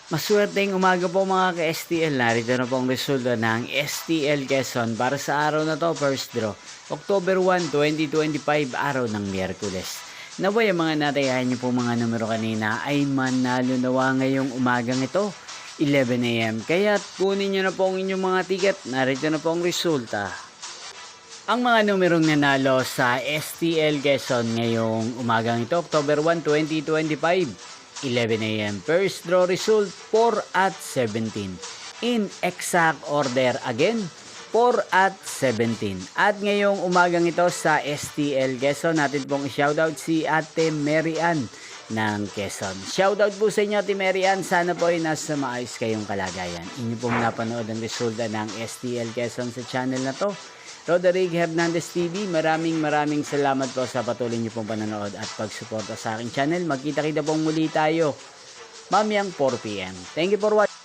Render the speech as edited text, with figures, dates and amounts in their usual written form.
Maswerteng umaga po mga ka-STL. Narito na po ang resulta ng STL Quezon para sa araw na to, first draw. October 1, 2025, araw ng Miyerkules. Naway ang mga natayahan niyo po mga numero kanina ay manalo nawa ngayong umagang ito, 11 AM. Kaya kunin niyo na po ang inyong mga ticket. Narito na po ang resulta. Ang mga numerong nanalo sa STL Quezon ngayong umagang ito, October 1, 2025, 11 AM. First draw result, 4 at 17. In exact order again, 4 at 17. At ngayong umagang ito sa STL Quezon, natin pong shoutout si Ate Mary Ann ng Quezon. Shoutout po sa inyo, Ate Mary Ann. Sana po ay nasa maayos kayong kalagayan. Inyo pong napanood ang resulta ng STL Quezon sa channel na to, Roderick Hernandez TV. Maraming salamat po sa patuloy niyo pong panonood at pagsuporta sa aking channel. Magkita-kita pong muli tayo mamayang 4 PM. Thank you for watching.